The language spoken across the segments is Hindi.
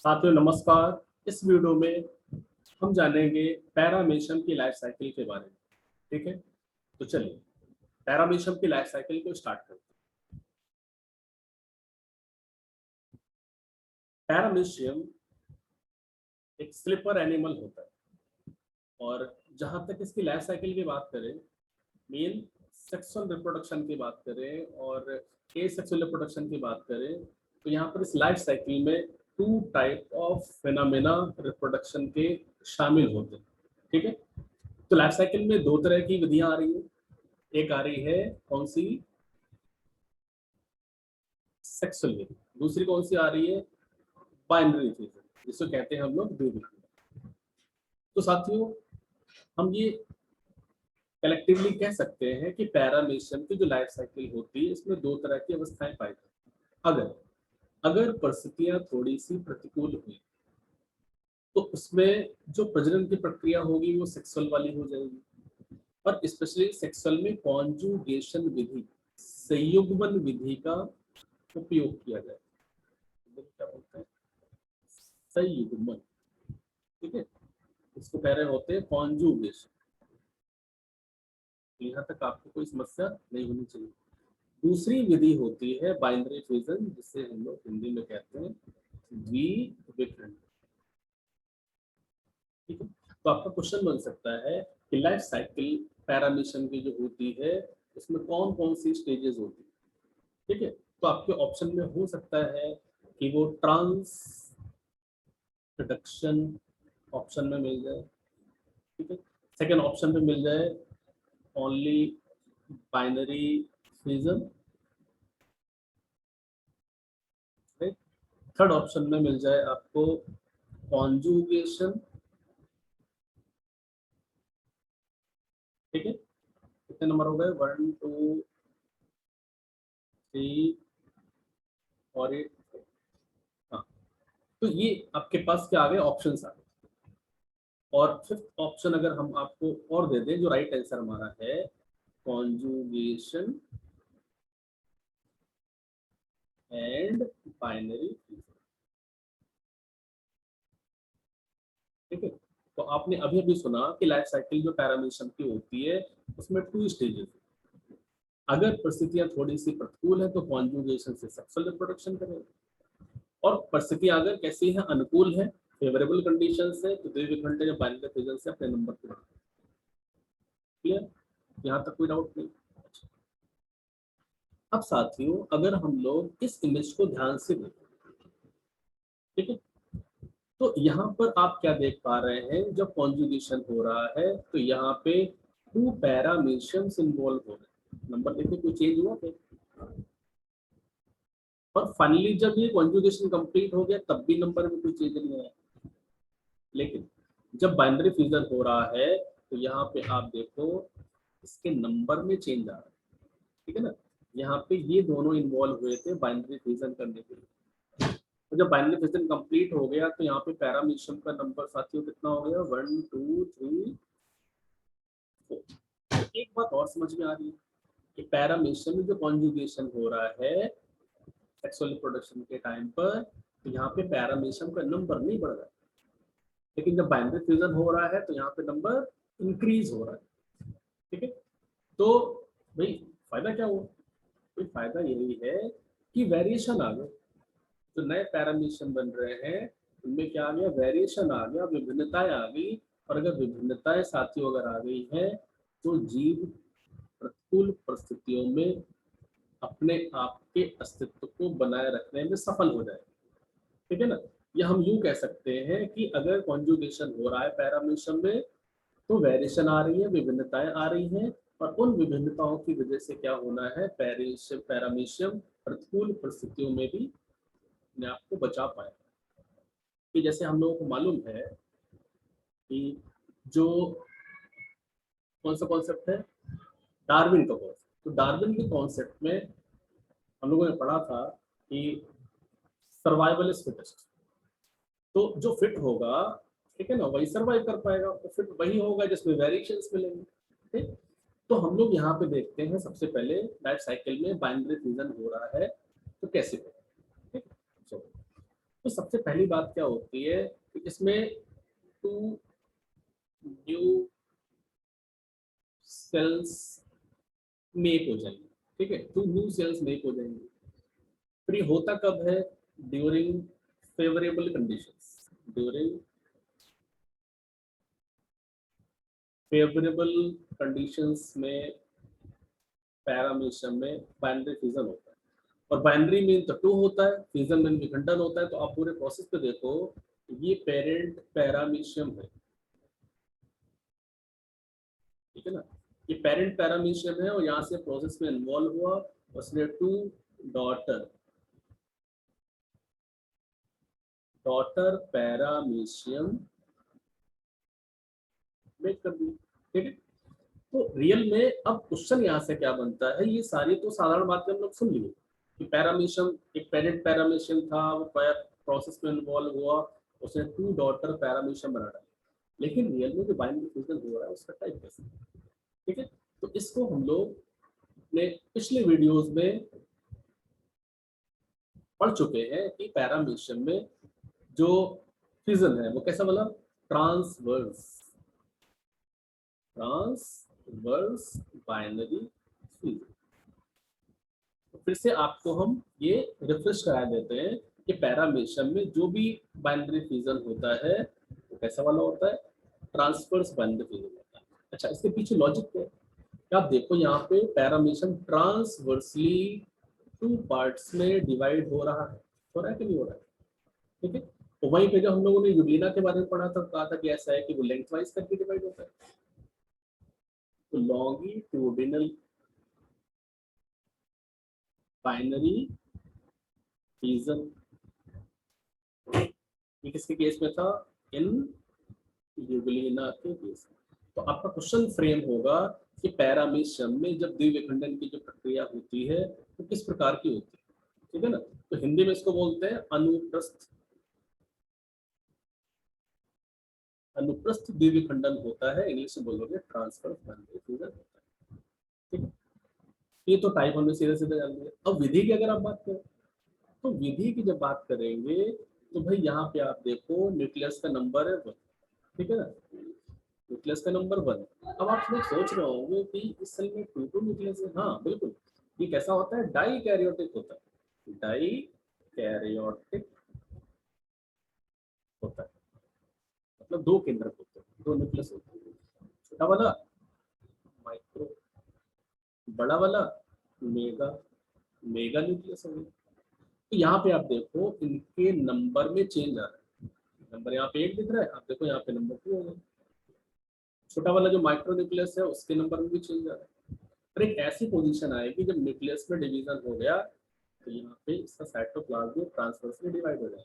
साथियों नमस्कार। इस वीडियो में हम जानेंगे पैरामीशियम की लाइफ साइकिल के बारे में। ठीक है, तो चलिए पैरामीशियम की लाइफ साइकिल को स्टार्ट करते हैं। पैरामीशियम एक स्लीपर एनिमल होता है और जहां तक इसकी लाइफ साइकिल की बात करें, मेन सेक्सुअल रिप्रोडक्शन की बात करें और एसेक्सुअल रिप्रोडक्शन की बात करें, तो यहाँ पर इस लाइफ साइकिल में two type of phenomena reproduction के शामिल होते हैं। ठीक है, तो लाइफ साइकिल में दो तरह की विधियां आ रही है। एक आ रही है कौन सी, सेक्सुअल विधि। दूसरी कौन सी आ रही है, बाइनरी विधि, जिसको कहते हैं हम लोग द्विविधि। तो साथियों हम ये कलेक्टिवली कह सकते हैं कि पैरामीशियम की जो लाइफ साइकिल होती है इसमें दो तरह की अवस्थाएं पाई जाती हैं। अगर परिस्थितियां थोड़ी सी प्रतिकूल हुई तो उसमें जो प्रजनन की प्रक्रिया होगी वो सेक्सुअल वाली हो जाएगी, और स्पेशली सेक्सुअल में कॉन्जुगेशन विधि, संयुग्मन विधि का उपयोग किया जाए। क्या बोलते हैं, संयुग्मन। ठीक है, इसको कह रहे होते हैं कॉन्जुगेशन। यहाँ तक आपको कोई समस्या नहीं होनी चाहिए। दूसरी विधि होती है बाइनरी फ्यूजन, जिसे हम लोग हिंदी में कहते हैं द्विविखंडन। ठीक है, तो आपका क्वेश्चन बन सकता है कि लाइफ साइकिल पैरामीशियम की जो होती है उसमें कौन कौन सी स्टेजेस होती है। ठीक है, तो आपके ऑप्शन में हो सकता है कि वो ट्रांसडक्शन ऑप्शन में मिल जाए। ठीक है, सेकेंड ऑप्शन में मिल जाए only binary fusion. Third option में मिल जाए आपको कॉन्जुगेशन। ठीक है, कितने नंबर हो गए, 1 2 3 और 8। हाँ, तो ये आपके पास क्या आ गए, ऑप्शन आ गए। और फिफ्थ ऑप्शन अगर हम आपको और दे दें, जो राइट आंसर हमारा है कॉन्जुगेशन एंड बाइनरी फ्यूजन। ठीक है, तो आपने अभी अभी सुना कि लाइफ साइकिल जो पैरामीशियम की होती है उसमें टू स्टेजेस। अगर परिस्थितियां थोड़ी सी प्रतिकूल है तो कॉन्जुगेशन से सेक्सुअल रिप्रोडक्शन करेगा, और परिस्थितियां अगर कैसी है, अनुकूल है, फेवरेबल कंडीशन है, तो द्विविखंडन या बाइनरी फ्यूजन से अपने नंबर को। क्लियर, यहाँ तक कोई डाउट नहीं। अब साथियों अगर हम लोग इस इमेज को ध्यान से देखें, ठीक है, तो यहाँ पर आप क्या देख पा रहे हैं, जब कॉन्जुगेशन हो रहा है तो यहाँ पे टू पैरामीशियम्स इन्वॉल्व हो रहे हैं। नंबर देखिए कोई चेंज हुआ क्या, और फाइनली जब ये कॉन्जुगेशन कंप्लीट हो गया तब भी नंबर में कोई चेंज नहीं आया। लेकिन जब बाइनरी फ्यूजन हो रहा है तो यहाँ पे आप देखो इसके नंबर में चेंज आ रहा है। ठीक है ना, यहाँ पे ये दोनों इन्वॉल्व हुए थे बाइनरी फ्यूजन करने के लिए। तो जब बाइनरी फ्यूजन कंप्लीट हो गया तो यहाँ पे पैरामीशियम का नंबर साथियों कितना हो गया, 1 2 3 4। एक बात और समझ में आ रही है कि पैरामीशियम में जो कॉन्जुगेशन हो रहा है सेक्सुअल रिप्रोडक्शन के टाइम पर, तो यहाँ पे पैरामीशियम का नंबर नहीं बढ़ रहा है, लेकिन जब बाइनरी फ्यूजन हो रहा है तो यहाँ पे नंबर इंक्रीज हो रहा है। ठीक है, तो भाई फायदा क्या हुआ, कोई फायदा यही है कि वेरिएशन आ गया। जो नए पैरामीशियम बन रहे हैं उनमें क्या आ गया, वेरिएशन आ गया, विभिन्नताएं आ गई। और अगर विभिन्नताएं साथियों अगर आ गई है तो जीव प्रतिकूल परिस्थितियों में अपने आप के अस्तित्व को बनाए रखने में सफल हो जाए। ठीक है ना, या हम यूं कह सकते हैं कि अगर कॉन्जुगेशन हो रहा है पैरामीशियम में तो वेरिएशन आ रही है, विभिन्नताएं आ रही हैं, और उन विभिन्नताओं की वजह से क्या होना है, पैरामीशियम प्रतिकूल परिस्थितियों में भी अपने आप को बचा पाए। कि जैसे हम लोगों को मालूम है कि जो कौन सा कॉन्सेप्ट है, डार्विन का कॉन्सेप्ट। तो डार्विन के कॉन्सेप्ट में हम लोगों ने पढ़ा था कि सर्वाइवल इज फिटेस्ट। तो जो फिट होगा, ठीक है ना, वही सर्वाइव कर पाएगा। तो फिट वही होगा जिसमें वेरिएशंस मिलेंगे। ठीक, तो हम लोग यहाँ पे देखते हैं सबसे पहले लाइफ साइकिल में बाइनरी फ्यूजन हो रहा है तो कैसे होगा। ठीक, तो तो सबसे पहली बात क्या होती है कि इसमें टू न्यू सेल्स मेक हो जाएंगे, ठीक है, टू न्यू सेल्स मेक हो जाएंगे। फिर ये होता कब है? During favourable conditions, during favourable conditions में पैरामीशियम में बाइनरी फ्यूजन होता है। और बाइनरी मीन तो 2 होता है, फ्यूजन मीन विखंडन होता है। तो आप पूरे प्रोसेस पे देखो, ये पेरेंट पैरामीशियम है, ठीक है ना, ये पेरेंट पैरामीशियम है और यहाँ से प्रोसेस में इन्वॉल्व हुआ, उसने 2 डॉटर डॉटर पैरामीशियम मेक कर दी, ठीक है। तो रियल में अब क्वेश्चन यहाँ से क्या बनता है, ये सारी तो साधारण बातें हम लोग सुन लिए कि पैरामीशियम, एक पेरेंट पैरामीशियम था, वो प्रोसेस में इन्वॉल्व हुआ, उसने 2 डॉटर पैरामीशियम बना डाली। लेकिन रियल में जो बाइनरी फ्यूजन हो रहा है उसका टाइप कैसे, ठीक है। तो इसको हम लोग अपने पिछले वीडियोस में पढ़ चुके हैं कि पैरामीशियम में जो फ्यूजन है वो कैसा वाला, ट्रांसवर्स ट्रांसवर्स बाइनरी फ्यूजन। तो फिर से आपको हम ये रिफ्रेश करा देते हैं कि पैरामीशियम में जो भी बाइनरी फ्यूजन होता है वो कैसा वाला होता है, ट्रांसवर्स बाइनरी फ्यूजन होता है। अच्छा, इसके पीछे लॉजिक क्या है? आप देखो यहाँ पे पैरामीशियम ट्रांसवर्सली 2 पार्ट्स में डिवाइड हो रहा है कि नहीं हो रहा है, ठीक है। तो वहीं पे जो हम लोगों ने यूग्लिना के बारे में पढ़ा था, कहा था कि ऐसा है कि वो लेंथ वाइज करके डिवाइड होता है। तो लॉन्गिट्यूडिनल बाइनरी फ्यूजन, ये किसके केस में था, इन यूग्लिना के केस में। तो आपका क्वेश्चन फ्रेम होगा कि पैरामीशियम में जब द्विविखंडन की जो प्रक्रिया होती है वो किस प्रकार की होती है, ठीक है ना। तो हिंदी में इसको बोलते हैं अनुप्रस्थ द्विविखंडन होता है, इंग्लिश में बोलोगे ट्रांसफर बाइनरी फ्यूजन होता है, ठीक है। ये तो टाइप हमने सीधे सीधे जान लिया। अब विधि की अगर आप बात करें, तो विधि की जब बात करेंगे तो भाई यहाँ पे आप देखो न्यूक्लियस का नंबर है 1, ठीक है ना, न्यूक्लियस का नंबर 1। अब आप लोग सोच रहे होंगे कि इस सेल में 2 न्यूक्लियस है। हाँ बिल्कुल, ये कैसा होता है, डाई कैरियोटिक होता है, डाई कैरियोटिक होता है, मतलब 2 केंद्रक होते हैं, 2 न्यूक्लियस होते हैं। छोटा वाला माइक्रो, बड़ा वाला मेगा, मेगा न्यूक्लियस हो गया। तो यहाँ पे आप देखो इनके नंबर में चेंज आ रहा है, नंबर यहाँ पे 1 दिख रहा है, आप देखो यहाँ पे नंबर 2 हो गया। छोटा वाला जो माइक्रो न्यूक्लियस है उसके नंबर में भी चेंज आ रहा है। पर एक ऐसी पोजीशन आएगी जब न्यूक्लियस में डिवीजन हो गया तो यहाँ पे इसका साइटोप्लाज्म ट्रांसवर्सली डिवाइड हो जाएगा,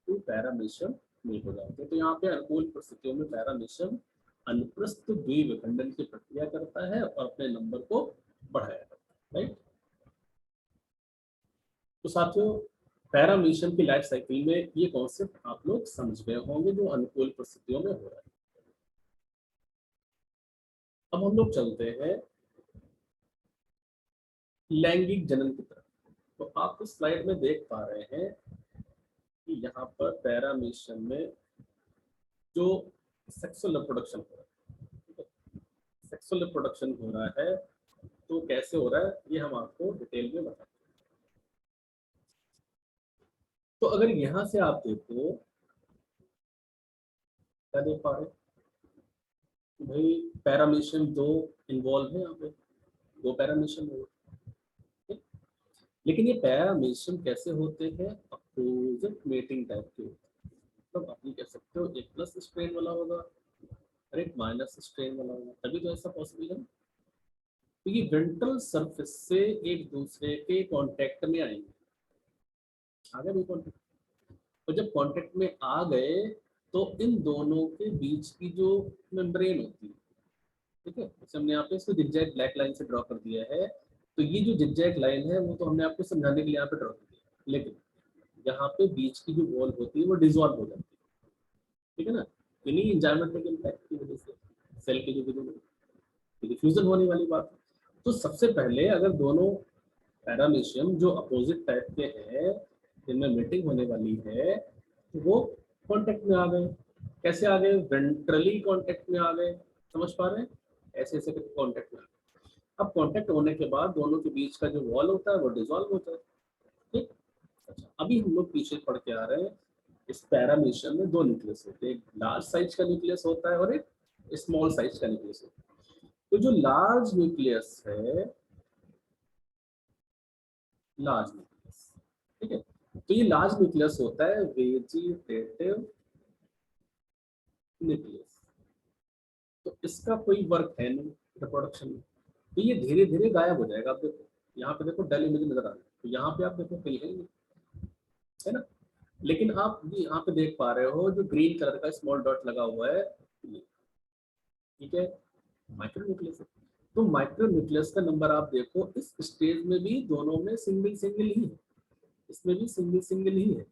तो पैरामीशियम मेक हो जाते हैं। तो यहाँ पे अनुकूल परिस्थितियों में पैरामीशियम अनुप्रस्थ द्विविखंडन की प्रक्रिया करता है और अपने नंबर को बढ़ाया करता है, राइट। तो साथियों, पैरामीशियम की लाइफ साइकिल में ये कॉन्सेप्ट आप लोग समझ गए होंगे जो अनुकूल परिस्थितियों में हो रहा है। अब हम लोग चलते हैं लैंगिक जनन की तरफ। तो आप इस स्लाइड में देख पा रहे हैं कि यहाँ पर पैरामीशियम में जो सेक्सुअल रिप्रोडक्शन हो रहा है, ठीक है, सेक्सुअल रिप्रोडक्शन हो रहा है, तो कैसे हो रहा है ये हम आपको डिटेल में बताएंगे। तो अगर यहाँ से आप देखो, क्या देख पा रहे हैं, भाई पैरामीशियम 2 इन्वॉल्व है यहाँ पे, 2 पैरामीशियम हो, लेकिन ये पैरामीशियम कैसे होते हैं, अपोजिट मेटिंग टाइप के होते हैं। मतलब आप ये कह सकते हो एक प्लस स्ट्रेन वाला होगा और एक माइनस स्ट्रेन वाला होगा, तभी तो ऐसा पॉसिबल है। तो ये वेंट्रल सरफेस से एक दूसरे के कांटेक्ट में आएंगे, आ गए भाई कांटेक्ट। और जब कांटेक्ट में आ गए तो इन दोनों के बीच की जो मेम्ब्रेन होती है, ठीक है, जैसे हमने यहाँ पे इसको जिगजैग ब्लैक लाइन से ड्रॉ कर दिया है। तो ये जो जिगजैग लाइन है वो तो हमने आपको समझाने के लिए यहाँ पे ड्रॉ कर दिया, लेकिन यहाँ पे बीच की जो वॉल होती है वो डिसॉल्व हो जाती है, ठीक है ना, इन्हीं एंजाइमेटिक इम्पैक्ट की वजह से सेल की जो डिफ्यूजन होने वाली बात है। तो सबसे पहले अगर दोनों पैरामीशियम जो अपोजिट टाइप के हैं जिनमें मीटिंग होने वाली है वो कांटेक्ट में आ गए। कैसे आ गए? वेंट्रली कांटेक्ट में आ गए। समझ पा रहे हैं? ऐसे ऐसे करके कांटेक्ट में आ गए। अब कांटेक्ट होने के बाद दोनों के बीच का जो वॉल होता है वो डिसॉल्व होता है। ठीक। अच्छा, अभी हम लोग पीछे पढ़ के आ रहे हैं, इस पैरामीशियम में दो न्यूक्लियस होते हैं, एक लार्ज साइज का न्यूक्लियस होता है और एक स्मॉल साइज का न्यूक्लियस होता है। तो जो लार्ज न्यूक्लियस है, लार्ज न्यूक्लियस, ठीक है, तो ये लार्ज न्यूक्लियस होता है वेजिटेटिव न्यूक्लियस। तो इसका कोई वर्क है नहीं रिप्रोडक्शन में, तो ये धीरे धीरे गायब हो जाएगा। आप देखो यहाँ पे, देखो डेल इमेज नजर आ रहा है, तो यहाँ पे आप देखो कहीं है नहीं, है ना। लेकिन आप भी यहाँ पे देख पा रहे हो जो ग्रीन कलर का स्मॉल डॉट लगा हुआ है, ठीक है, माइक्रो न्यूक्लियस है। तो माइक्रो न्यूक्लियस का नंबर आप देखो, इस स्टेज में भी दोनों में सिंगल सिंगल ही है, इसमें भी सिंगल सिंगल ही है।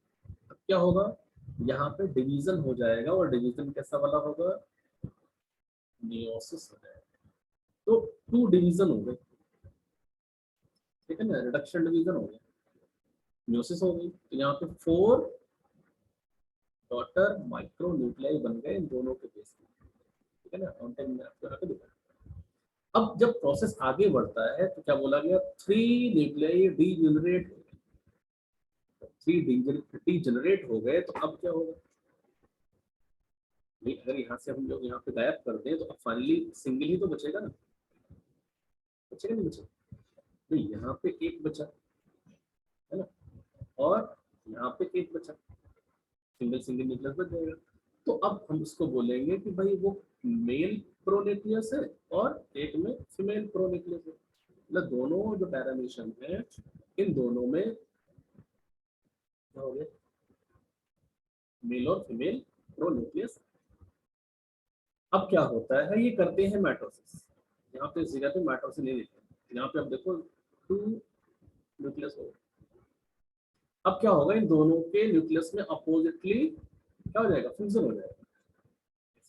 अब क्या होगा, यहाँ पे डिवीजन हो जाएगा, और डिवीजन कैसा वाला होगा, मियोसिस हो जाएगा। तो 2 डिवीजन हो गए, ठीक है ना, रिडक्शन डिवीजन हो गया, मियोसिस हो गई। तो यहाँ पे 4 डॉटर माइक्रो न्यूक्लियाई बन गए इन दोनों के बेस में, ठीक है ना। काउंटिंग में आपको यहाँ पे दिखा। अब जब प्रोसेस आगे बढ़ता है तो क्या बोला गया, 3 न्यूक्लियाई डीजेनरेट, 3 डीजेनरेट हो गए। तो अब क्या होगा, नहीं अगर यहाँ से हम लोग यहाँ पे गायब कर दें तो अब फाइनली सिंगल ही तो बचेगा ना, बचेगा नहीं बचेगा? नहीं, यहाँ पे एक बचा, है ना, और यहाँ पे एक बचा, सिंगल सिंगल न्यूक्लियस बच जाएगा। तो अब हम इसको बोलेंगे कि भाई वो मेल प्रोन्यूक्लियस है और एक में फीमेल प्रोन्यूक्लियस है। मतलब दोनों जो पैरामीशियम है, इन दोनों में क्या हो गया, मेल और फीमेल प्रोन्यूक्लियस। अब क्या होता है, ये करते हैं माइटोसिस। यहाँ पे इस जगह पे माइटोसिस नहीं लिखते, यहाँ पे आप देखो 2 न्यूक्लियस हो गए। अब क्या होगा, इन दोनों के न्यूक्लियस में अपोजिटली क्या हो जाएगा, फ्यूजन हो जाएगा।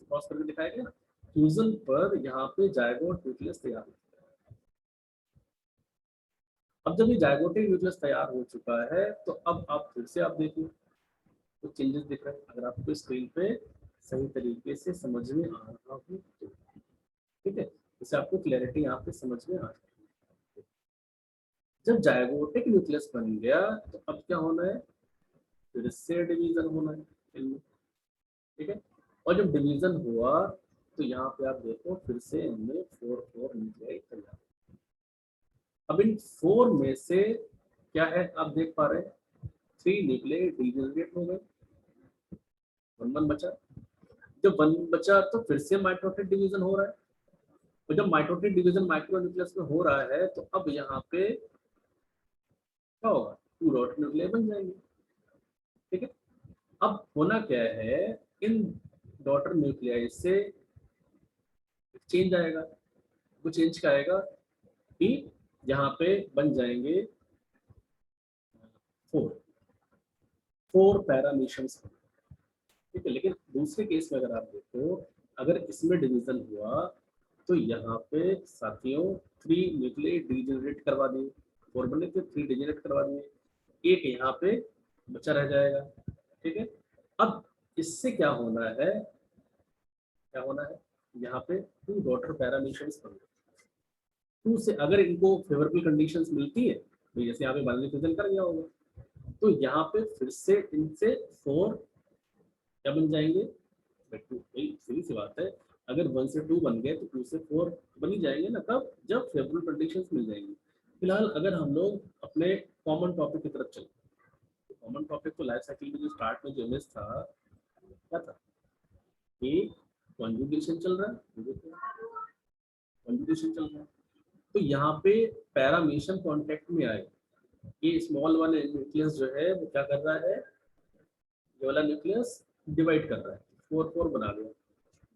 क्रॉस करके दिखाया गया ना, फ्यूजन पर यहाँ पे जायगोट न्यूक्लियस तैयार हो। अब जब ये जायगोटिक न्यूक्लियस तैयार हो चुका है, तो अब आप फिर से आप देखिए कुछ चेंजेस दिख रहे हैं। अगर आपको स्क्रीन पे सही तरीके से समझ में आ रहा हो तो, ठीक है, इससे आपको क्लैरिटी यहाँ पे समझ में आ जाएगी। जब जायगोटिक न्यूक्लियस बन गया तो अब क्या होना है, फिर से डिवीजन होना है इनमें, ठीक है। और जब डिवीजन हुआ तो यहाँ पे आप देखो फिर से इनमें 4 न्यूक्लियाई तैयार। अब इन 4 में से क्या है, आप देख पा रहे हैं 3 न्यूक्लियाई डीजेनरेट हो गए, 1 बचा। जब 1 बचा तो फिर से माइटोटिक डिवीजन हो रहा है, और जब माइटोटिक डिवीजन माइक्रो न्यूक्लियस में हो रहा है तो अब यहाँ पे क्या होगा, 2 डॉट न्यूक्लियाई बन जाएंगे, ठीक है। अब होना क्या है, इन डॉटर न्यूक्लियाई से चेंज आएगा। वो चेंज क्या आएगा कि यहाँ पे बन जाएंगे 4 पैरामीशियम्स, ठीक है। लेकिन दूसरे केस में अगर आप देखो, अगर इसमें डिवीजन हुआ तो यहाँ पे साथियों 3 न्यूक्लियाई डीजेनरेट करवा दिए, 4 बने थे 3 डीजेनरेट करवा दिए, एक यहाँ पे बचा रह जाएगा, ठीक है। अब इससे क्या होना है, क्या होना है, यहाँ पे 2 डॉटर पैरामीशियम्स बन गए। 2 से अगर इनको फेवरेबल कंडीशंस मिलती है, तो जैसे यहाँ पे बाइनरी फ्यूजन कर गया होगा, तो यहाँ पे फिर से इनसे 4 क्या बन जाएंगे, 2, सीधी सी बात है, अगर 1 से 2 बन गए तो 2 से 4 बन ही जाएंगे ना, कब, जब फेवरेबल कंडीशंस मिल जाएंगी। फिलहाल अगर हम लोग अपने कॉमन टॉपिक की तरफ चले, तो कॉमन टॉपिक तो लाइफ साइकिल में जो स्टार्ट में जो इमेज था, क्या था, एक कॉन्जुगेशन चल रहा है, कॉन्जुगेशन चल रहा है। तो यहाँ पे पैरामीशियम कांटेक्ट में आए, ये स्मॉल वाले न्यूक्लियस जो है वो क्या कर रहा है, ये वाला न्यूक्लियस डिवाइड कर रहा है, 4 बना रहा है।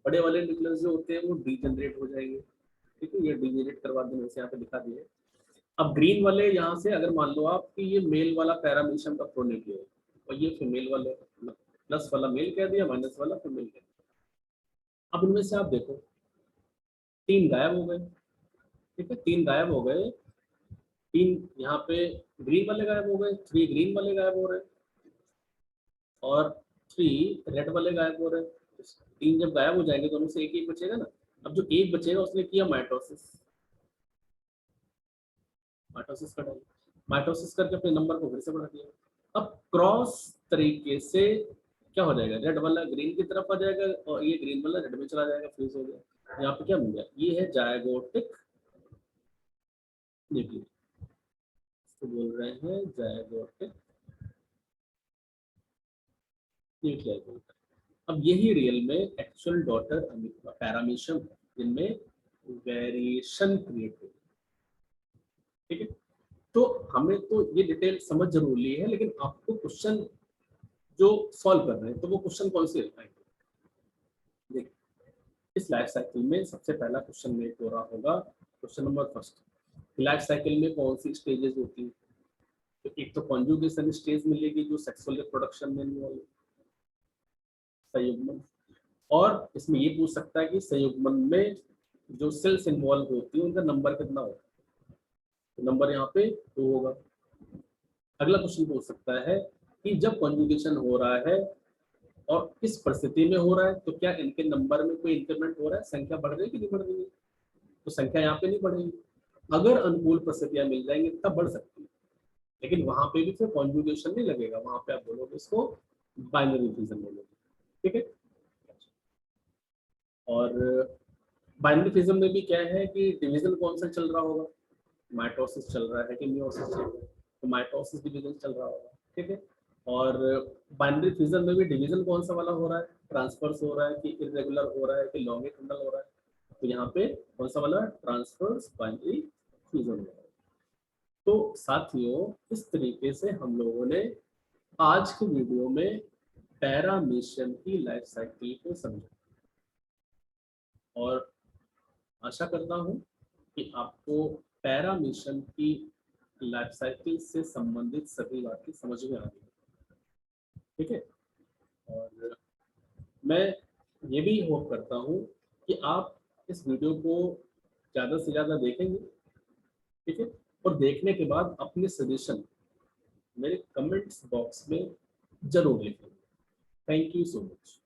बड़े वाले न्यूक्लियस जो होते हैं वो डीजेनरेट हो जाएंगे, ठीक है, ये डीजेनरेट करवा देने से यहाँ पे दिखा दिए। अब ग्रीन वाले यहाँ से अगर मान लो आप कि ये मेल वाला पैरामीशियम का प्रोन्यूक्लियर है और ये फीमेल वाले, प्लस वाला मेल कह दिया, माइनस वाला फीमेल कह दिया। अब इनमें से आप देखो 3 गायब हो गए, ठीक है, 3 गायब हो गए, 3 यहाँ पे ग्रीन वाले गायब हो गए, 3 ग्रीन वाले गायब हो रहे हैं, और 3 रेड वाले गायब हो रहे हैं। 3 जब गायब हो जाएंगे दोनों से एक एक बचेगा ना। अब जो एक बचेगा उसने किया माइटोसिस, माइटोसिस कर डाली, माइटोसिस करके अपने नंबर को फिर से बढ़ा दिया। अब क्रॉस तरीके से क्या हो जाएगा, रेड वाला ग्रीन की तरफ आ जाएगा और ये ग्रीन वाला रेड में चला जाएगा, फ्रीज हो गया। यहाँ पे क्या मिल गया, ये है जायगोटिक न्यूक्लियर, इसको बोल रहे हैं जायगोटिक न्यूक्लियर। अब यही रियल में एक्चुअल डॉटर पैरामीशियम है जिनमें वेरिएशन क्रिएट होगी। ठीक है, तो हमें तो ये डिटेल समझ जरूरी है, लेकिन आपको क्वेश्चन जो सॉल्व कर रहे हैं तो वो क्वेश्चन कौन से आएंगे। देखिए, इस लाइफ साइकिल में सबसे पहला क्वेश्चन मेक हो रहा होगा, question number first, life cycle में कौन सी स्टेजेस होती है। तो एक तो कॉन्जुगेशन स्टेज मिलेगी जो सेक्सुअल रिप्रोडक्शन में इन्वॉल्व, संयुग्मन, और इसमें ये पूछ सकता है कि संयुग्मन में जो सेल्स इन्वॉल्व होती है उनका नंबर कितना होगा, तो नंबर यहाँ पे 2 होगा। अगला क्वेश्चन पूछ सकता है कि जब कॉन्जुगेशन हो रहा है और किस परिस्थिति में हो रहा है, तो क्या इनके नंबर में कोई इंक्रीमेंट हो रहा है, संख्या बढ़ रही है कि नहीं बढ़ रही है, तो संख्या यहाँ पे नहीं बढ़ेगी। अगर अनुकूल परिस्थितियां मिल जाएंगी तब बढ़ सकती है, लेकिन वहां पे भी फिर कॉन्जुगेशन नहीं लगेगा, वहां पे आप बोलोगे इसको बाइनरी फिजन बोलोगे। ठीक है, और बाइनरी फिजन में भी क्या है कि डिवीजन कौन सा चल रहा होगा, माइटोसिस चल रहा है कि मियोसिस चल रहा है, तो माइटोसिस डिवीजन चल रहा होगा। ठीक है, और बाइनरी फिजन में भी डिवीजन कौन सा वाला हो रहा है, ट्रांसफर्स हो रहा है कि इरेगुलर हो रहा है कि लॉन्गिट्यूडनल हो रहा है, तो यहाँ पे कौन सा वाला, ट्रांसफर्स बाइनरी फिजन हो रहा है। तो साथियों, इस तरीके से हम लोगों ने आज के वीडियो में पैरामीशियम की लाइफ साइकिल को समझा, और आशा करता हूँ कि आपको पैरामीशियम की लाइफ साइकिल से संबंधित सभी बातें समझ में आ गई। ठीक है, और मैं ये भी होप करता हूँ कि आप इस वीडियो को ज़्यादा से ज़्यादा देखेंगे। ठीक है, और देखने के बाद अपने सजेशन मेरे कमेंट्स बॉक्स में जरूर लिखेंगे। Thank you so much.